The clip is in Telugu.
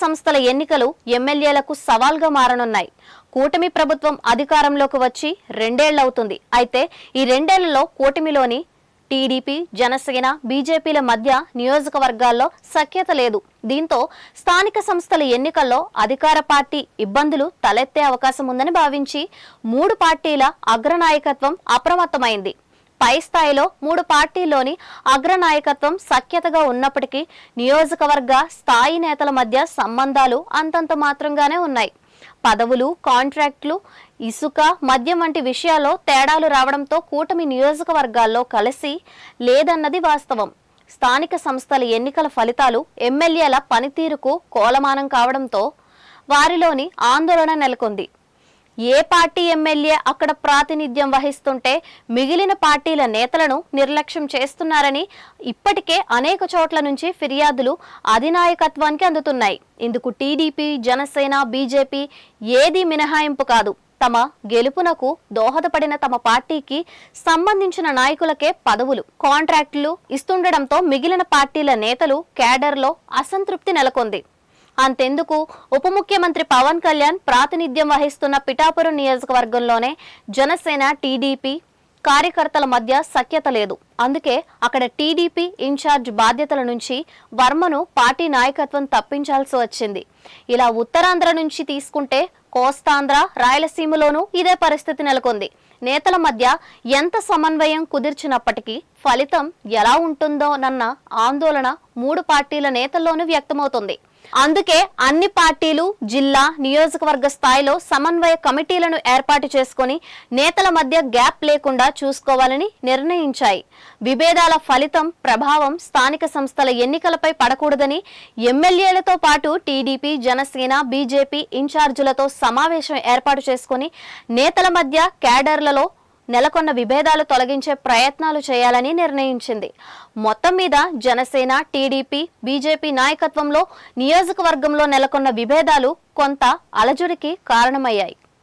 సంస్థల ఎన్నికలు ఎమ్మెల్యేలకు సవాల్గా మారనున్నాయి. కూటమి ప్రభుత్వం అధికారంలోకి వచ్చి 2 ఏళ్లవుతుంది. అయితే ఈ 2 ఏళ్లలో కూటమిలోని టీడీపీ, జనసేన, బీజేపీల మధ్య నియోజకవర్గాల్లో సఖ్యత లేదు. దీంతో స్థానిక సంస్థల ఎన్నికల్లో అధికార పార్టీ ఇబ్బందులు తలెత్తే అవకాశం ఉందని భావించి 3 పార్టీల అగ్రనాయకత్వం అప్రమత్తమైంది. పై స్థాయిలో 3 పార్టీల్లోని అగ్రనాయకత్వం సఖ్యతగా ఉన్నప్పటికీ నియోజకవర్గ స్థాయి నేతల మధ్య సంబంధాలు అంతంత మాత్రంగానే ఉన్నాయి. పదవులు, కాంట్రాక్టులు, ఇసుక, మద్యం వంటి విషయాల్లో తేడాలు రావడంతో కూటమి నియోజకవర్గాల్లో కలిసి లేదన్నది వాస్తవం. స్థానిక సంస్థల ఎన్నికల ఫలితాలు ఎమ్మెల్యేల పనితీరుకు కొలమానం కావడంతో వారిలోని ఆందోళన నెలకొంది. ఏ పార్టీ ఎమ్మెల్యే అక్కడ ప్రాతినిధ్యం వహిస్తుంటే మిగిలిన పార్టీల నేతలను నిర్లక్ష్యం చేస్తున్నారని ఇప్పటికే అనేక చోట్ల నుంచి ఫిర్యాదులు అధినాయకత్వానికి అందుతున్నాయి. ఇందుకు టీడీపీ, జనసేన, బీజేపీ ఏదీ మినహాయింపు కాదు. తమ గెలుపునకు దోహదపడిన తమ పార్టీకి సంబంధించిన నాయకులకే పదవులు, కాంట్రాక్టులు ఇస్తుండటంతో మిగిలిన పార్టీల నేతలు కేడర్లో అసంతృప్తి నెలకొంది. అంతెందుకు, ఉప ముఖ్యమంత్రి పవన్ కళ్యాణ్ ప్రాతినిధ్యం వహిస్తున్న పిఠాపురం నియోజకవర్గంలోనే జనసేన, టీడీపీ కార్యకర్తల మధ్య సఖ్యత లేదు. అందుకే అక్కడ టీడీపీ ఇన్ఛార్జ్ బాధ్యతల నుంచి వర్మను పార్టీ నాయకత్వం తప్పించాల్సి వచ్చింది. ఇలా ఉత్తరాంధ్ర నుంచి తీసుకుంటే కోస్తాంధ్ర, రాయలసీమలోనూ ఇదే పరిస్థితి నెలకొంది. నేతల మధ్య ఎంత సమన్వయం కుదిర్చినప్పటికీ ఫలితం ఎలా ఉంటుందోనన్న ఆందోళన 3 పార్టీల నేతల్లోనూ వ్యక్తమవుతుంది. అందుకే అన్ని పార్టీలు జిల్లా, నియోజకవర్గ స్థాయిలో సమన్వయ కమిటీలను ఏర్పాటు చేసుకుని నేతల మధ్య గ్యాప్ లేకుండా చూసుకోవాలని నిర్ణయించాయి. విభేదాల ఫలితం ప్రభావం స్థానిక సంస్థల ఎన్నికలపై పడకూడదని ఎమ్మెల్యేలతో పాటు టీడీపీ, జనసేన, బీజేపీ ఇన్ఛార్జీలతో సమావేశం ఏర్పాటు చేసుకుని నేతల మధ్య కేడర్లలో నెలకొన్న విభేదాలు తొలగించే ప్రయత్నాలు చేయాలని నిర్ణయించింది. మొత్తం మీద జనసేన, టీడీపీ, బీజేపీ నాయకత్వంలో నియోజకవర్గంలో నెలకొన్న విభేదాలు కొంత అలజడికి కారణమయ్యాయి.